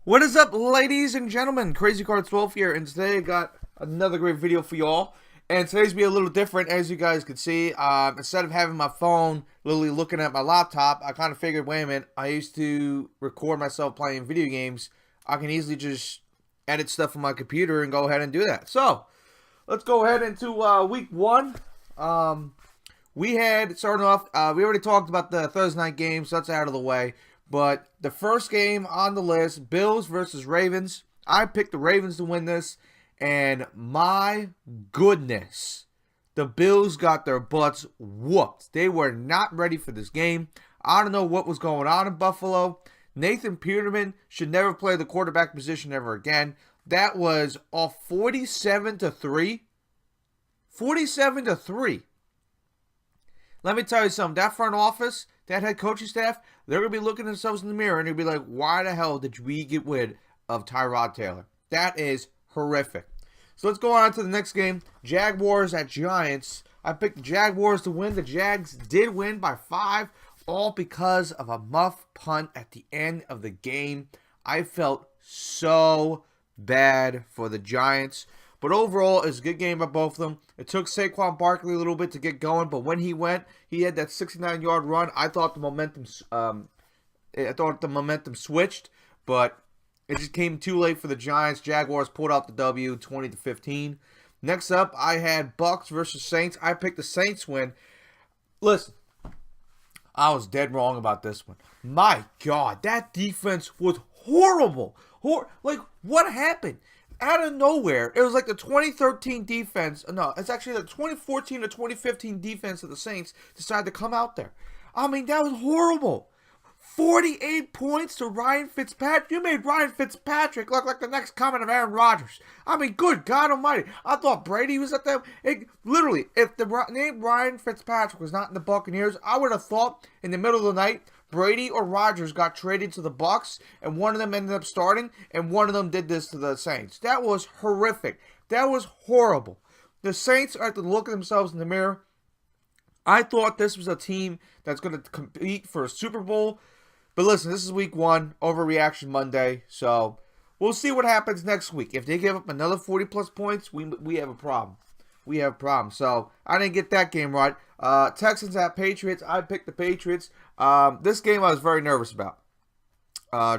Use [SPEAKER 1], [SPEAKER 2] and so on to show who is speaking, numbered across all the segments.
[SPEAKER 1] What is up, ladies and gentlemen? Crazy Cards 12 here, and today I got another great video for y'all. And today's be a little different, as you guys can see. Instead of having my phone literally looking at my laptop, I kind of figured, wait a minute, I used to record myself playing video games. I can easily just edit stuff on my computer and go ahead and do that. So, let's go ahead into week one. We had, starting off, we already talked about the Thursday night games, so that's out of the way. But the first game on the list, Bills versus Ravens. I picked the Ravens to win this, and my goodness, the Bills got their butts whooped. They were not ready for this game. I don't know what was going on in Buffalo. Nathan Peterman should never play the quarterback position ever again. That was off 47-3. 47-3. Let me tell you something. That front office, that head coaching staff, they're going to be looking at themselves in the mirror and they'll be like, why the hell did we get rid of Tyrod Taylor? That is horrific. So let's go on to the next game. Jaguars at Giants. I picked the Jaguars to win. The Jags did win by 5, all because of a muff punt at the end of the game. I felt so bad for the Giants. But overall, it's a good game by both of them. It took Saquon Barkley a little bit to get going, but when he went, he had that 69-yard run. I thought the momentum switched, but it just came too late for the Giants. Jaguars pulled out the W, 20-15. Next up, I had Bucks versus Saints. I picked the Saints win. Listen, I was dead wrong about this one. My God, that defense was horrible. Like, what happened? Out of nowhere, it was like the 2013 defense. No, it's actually the 2014 to 2015 defense of the Saints decided to come out there. I mean, that was horrible. 48 points to Ryan Fitzpatrick. You made Ryan Fitzpatrick look like the next coming of Aaron Rodgers. I mean, good God Almighty. I thought Brady was at that. Literally, if the name Ryan Fitzpatrick was not in the Buccaneers, I would have thought in the middle of the night, Brady or Rodgers got traded to the Bucs, and one of them ended up starting, and one of them did this to the Saints. That was horrific. That was horrible. The Saints are to look at themselves in the mirror. I thought this was a team that's going to compete for a Super Bowl. But listen, this is week one, overreaction Monday, so we'll see what happens next week. If they give up another 40-plus points, we have a problem. We have a problem. So I didn't get that game right. Texans at Patriots. I picked the Patriots. This game I was very nervous about.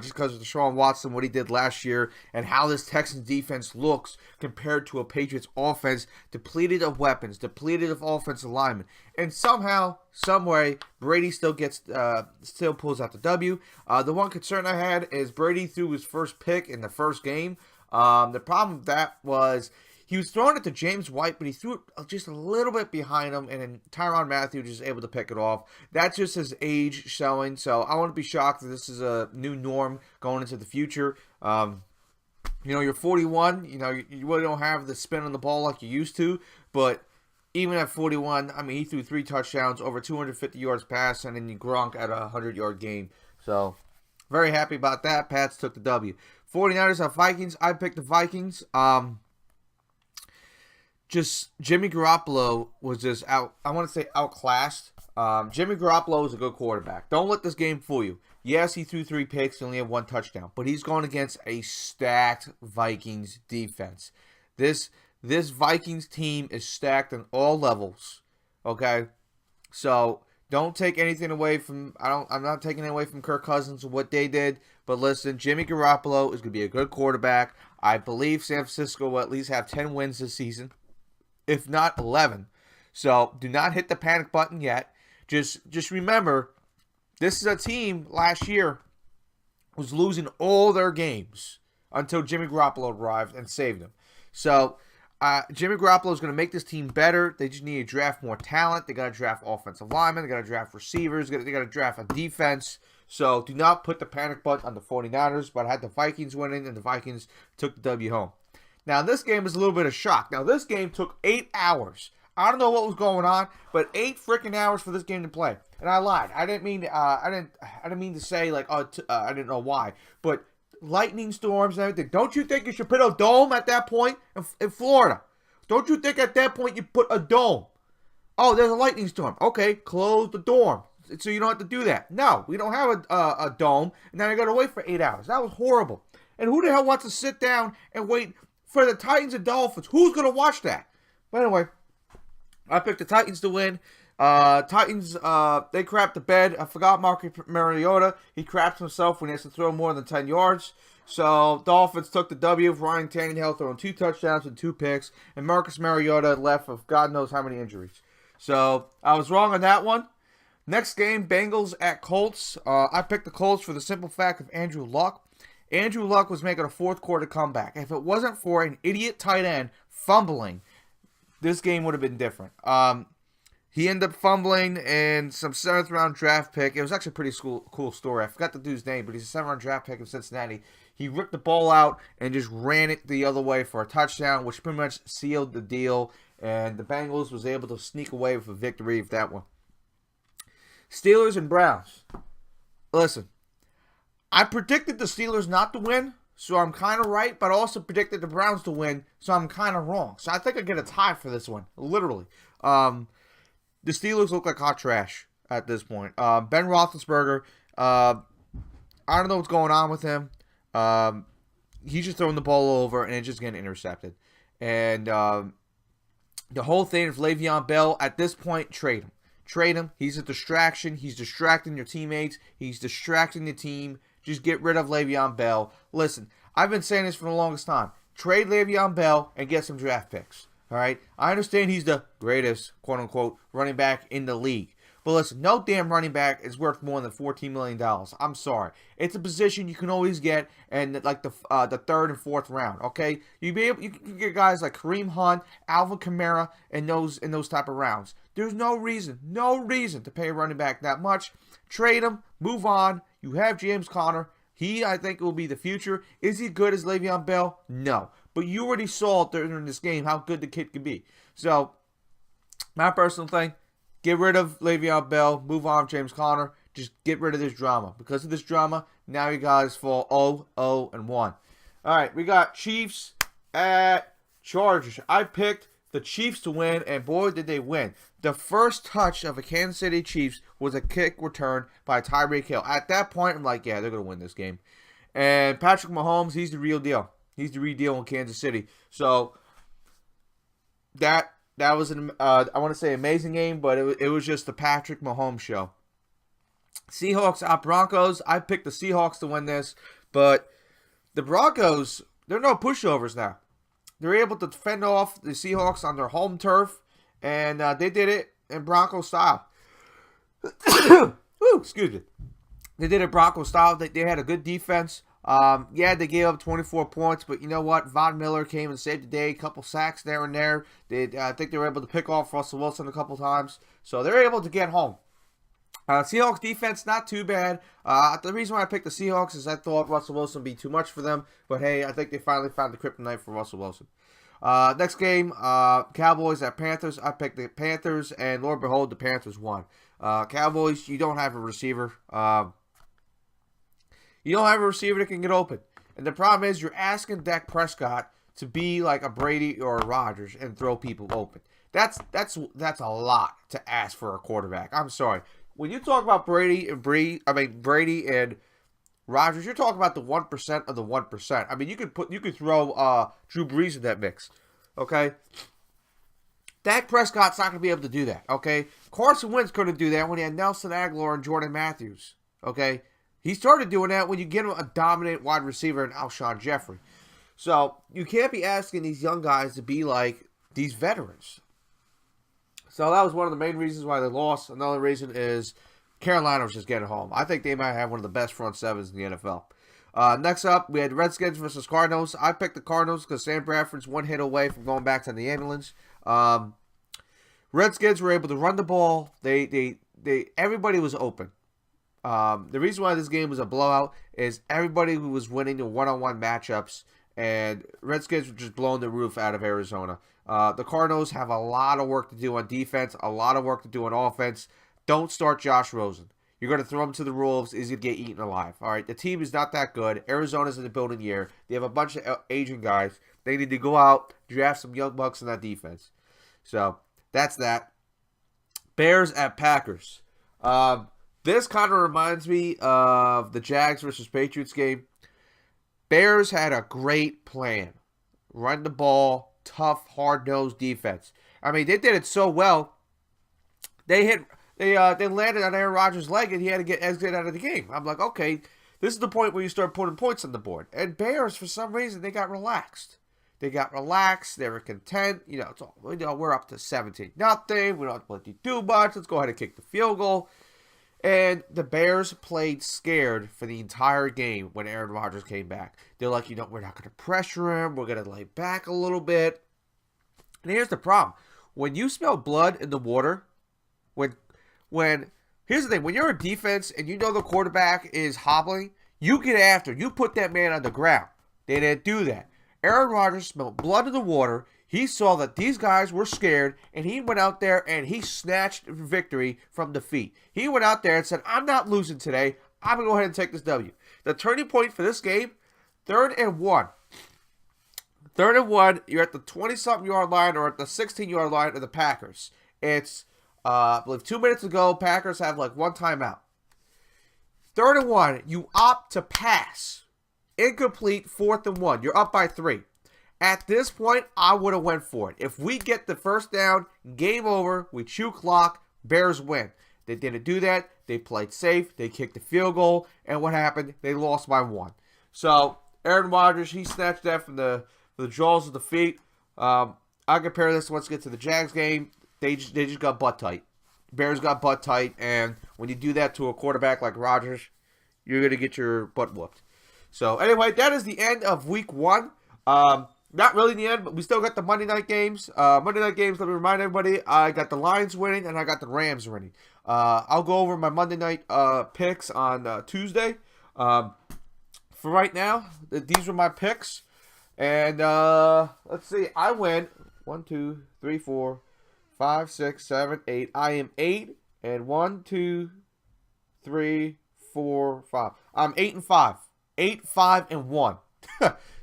[SPEAKER 1] Just because of Deshaun Watson, what he did last year, and how this Texans defense looks compared to a Patriots offense depleted of weapons, depleted of offensive linemen. And somehow, someway, Brady still pulls out the W. The one concern I had is Brady threw his first pick in the first game. The problem with that was he was throwing it to James White, but he threw it just a little bit behind him, and then Tyrann Mathieu just able to pick it off. That's just his age showing, so I wouldn't be shocked if this is a new norm going into the future. You're 41, you really don't have the spin on the ball like you used to, but even at 41, I mean, he threw 3 touchdowns, over 250 yards passing, and then Gronk at a 100-yard game. So, very happy about that. Pats took the W. 49ers at Vikings. I picked the Vikings. Just Jimmy Garoppolo was just outclassed. Jimmy Garoppolo is a good quarterback. Don't let this game fool you. Yes, he threw 3 picks and only had 1 touchdown, but he's going against a stacked Vikings defense. This Vikings team is stacked on all levels. Okay, so don't take anything away from. I'm not taking it away from Kirk Cousins and what they did. But listen, Jimmy Garoppolo is going to be a good quarterback. I believe San Francisco will at least have 10 wins this season, if not 11. So do not hit the panic button yet. Just remember, this is a team last year was losing all their games until Jimmy Garoppolo arrived and saved them. So Jimmy Garoppolo is going to make this team better. They just need to draft more talent. They got to draft offensive linemen. They got to draft receivers. They got to draft a defense. So do not put the panic button on the 49ers. But I had the Vikings winning, and the Vikings took the W home. Now, this game is a little bit of shock. Now, this game took 8 hours. I don't know what was going on, but 8 freaking hours for this game to play. And I lied. I didn't mean to say like I didn't know why. But lightning storms and everything. Don't you think you should put a dome at that point in Florida? Don't you think at that point you put a dome? Oh, there's a lightning storm. Okay, close the dorm so you don't have to do that. No, we don't have a dome, and then I got to wait for 8 hours. That was horrible. And who the hell wants to sit down and wait for the Titans and Dolphins? Who's going to watch that? But anyway, I picked the Titans to win. Titans, they crapped the bed. I forgot Marcus Mariota. He crapped himself when he has to throw more than 10 yards. So, Dolphins took the W with Ryan Tannehill throwing 2 touchdowns and 2 picks. And Marcus Mariota left with God knows how many injuries. So, I was wrong on that one. Next game, Bengals at Colts. I picked the Colts for the simple fact of Andrew Luck. Andrew Luck was making a fourth quarter comeback. If it wasn't for an idiot tight end fumbling, this game would have been different. He ended up fumbling in some 7th round draft pick. It was actually a pretty cool story. I forgot the dude's name, but he's a 7th round draft pick in Cincinnati. He ripped the ball out and just ran it the other way for a touchdown, which pretty much sealed the deal. And the Bengals was able to sneak away with a victory with that one. Steelers and Browns. Listen, I predicted the Steelers not to win, so I'm kind of right, but I also predicted the Browns to win, so I'm kind of wrong. So I think I get a tie for this one, literally. The Steelers look like hot trash at this point. Ben Roethlisberger, I don't know what's going on with him. He's just throwing the ball over, and it's just getting intercepted. And the whole thing of Le'Veon Bell, at this point, trade him. Trade him. He's a distraction. He's distracting your teammates. He's distracting the team. Just get rid of Le'Veon Bell. Listen, I've been saying this for the longest time. Trade Le'Veon Bell and get some draft picks. All right? I understand he's the greatest, quote-unquote, running back in the league. But listen, no damn running back is worth more than $14 million. I'm sorry. It's a position you can always get in like the 3rd and 4th round, okay? You can get guys like Kareem Hunt, Alvin Kamara in those type of rounds. There's no reason to pay a running back that much. Trade him, move on. You have James Conner. I think, will be the future. Is he good as Le'Veon Bell? No. But you already saw during this game how good the kid can be. So, my personal thing, get rid of Le'Veon Bell, move on with James Conner, just get rid of this drama. Because of this drama, now you guys fall 0-1. All right, we got Chiefs at Chargers. I picked the Chiefs to win, and boy, did they win. The first touch of the Kansas City Chiefs was a kick return by Tyreek Hill. At that point, I'm like, yeah, they're going to win this game. And Patrick Mahomes, he's the real deal. He's the real deal in Kansas City. So, that was an, I want to say amazing game, but it was just the Patrick Mahomes show. Seahawks at Broncos. I picked the Seahawks to win this, but the Broncos, they're no pushovers now. They're able to fend off the Seahawks on their home turf, and they did it in Bronco style. Ooh, excuse me. They did it Bronco style. They had a good defense. Yeah, they gave up 24 points, but you know what? Von Miller came and saved the day. A couple sacks there and there. I think they were able to pick off Russell Wilson a couple times. So they're able to get home. Seahawks defense, not too bad. The reason why I picked the Seahawks is I thought Russell Wilson would be too much for them. But hey, I think they finally found the kryptonite for Russell Wilson. Next game, Cowboys at Panthers. I picked the Panthers, and Lord behold, the Panthers won. Cowboys, you don't have a receiver. You don't have a receiver that can get open. And the problem is you're asking Dak Prescott to be like a Brady or a Rodgers and throw people open. That's a lot to ask for a quarterback. I'm sorry. When you talk about Brady and Rodgers, you're talking about the 1% of the 1%. I mean, you could throw Drew Brees in that mix. Okay? Dak Prescott's not going to be able to do that. Okay? Carson Wentz couldn't do that when he had Nelson Aguilar and Jordan Matthews. Okay? He started doing that when you get him a dominant wide receiver in Alshon Jeffrey. So, you can't be asking these young guys to be like these veterans. So, that was one of the main reasons why they lost. Another reason is Carolina was just getting home. I think they might have one of the best front sevens in the NFL. Next up, we had Redskins versus Cardinals. I picked the Cardinals because Sam Bradford's one hit away from going back to the ambulance. Redskins were able to run the ball. Everybody was open. The reason why this game was a blowout is everybody who was winning the one-on-one matchups, and Redskins were just blowing the roof out of Arizona. The Cardinals have a lot of work to do on defense, a lot of work to do on offense. Don't start Josh Rosen. You're going to throw him to the Wolves. He's going to get eaten alive. All right, the team is not that good. Arizona's in the building year. They have a bunch of Asian guys. They need to go out, draft some young bucks in that defense. So, that's that. Bears at Packers. This kind of reminds me of the Jags versus Patriots game. Bears had a great plan. Run the ball, tough, hard-nosed defense. I mean, they did it so well. They landed on Aaron Rodgers' leg, and he had to get exit out of the game. I'm like, okay, this is the point where you start putting points on the board. And Bears, for some reason, they got relaxed. They were content. We're up to 17-0. We don't have to let you do much. Let's go ahead and kick the field goal. And the Bears played scared for the entire game when Aaron Rodgers came back. They're like, we're not going to pressure him. We're going to lay back a little bit. And here's the problem. When you smell blood in the water, here's the thing. When you're a defense and you know the quarterback is hobbling, you get after. You put that man on the ground. They didn't do that. Aaron Rodgers smelled blood in the water. He saw that these guys were scared, and he went out there and he snatched victory from defeat. He went out there and said, I'm not losing today. I'm going to go ahead and take this W. The turning point for this game, 3rd and 1. 3rd and 1, you're at the 20-something yard line or at the 16-yard line of the Packers. It's, I believe, 2 minutes ago, Packers have like one timeout. 3rd and 1, you opt to pass. Incomplete, 4th and 1. You're up by 3. At this point, I would have went for it. If we get the first down, game over, we chew clock, Bears win. They didn't do that. They played safe. They kicked the field goal. And what happened? They lost by 1. So, Aaron Rodgers, he snatched that from the jaws of defeat. I compare this once we get to the Jags game. They just got butt tight. Bears got butt tight. And when you do that to a quarterback like Rodgers, you're going to get your butt whooped. So, anyway, that is the end of week 1. Not really the end, but we still got the Monday night games. Monday night games, let me remind everybody, I got the Lions winning and I got the Rams winning. I'll go over my Monday night picks on Tuesday. For right now, these were my picks. And let's see, I went 1, 2, 3, 4, 5, 6, 7, 8. I am 8 and 1, 2, 3, 4, 5. I'm 8 and 5. 8, 5, and 1.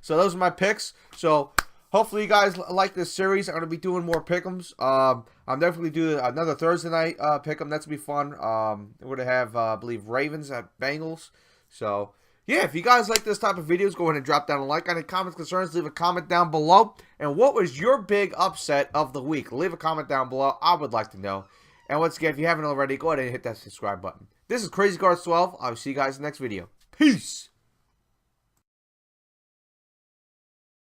[SPEAKER 1] So those are my picks. So hopefully you guys like this series. I'm going to be doing more pick'ems. I'm definitely doing another Thursday night pick'em. That's going to be fun. We're going to have, I believe, Ravens at Bengals. So, yeah, if you guys like this type of videos, go ahead and drop down a like. Any comments, concerns, leave a comment down below. And what was your big upset of the week? Leave a comment down below. I would like to know. And once again, if you haven't already, go ahead and hit that subscribe button. This is Crazy Cards 12. I'll see you guys in the next video. Peace!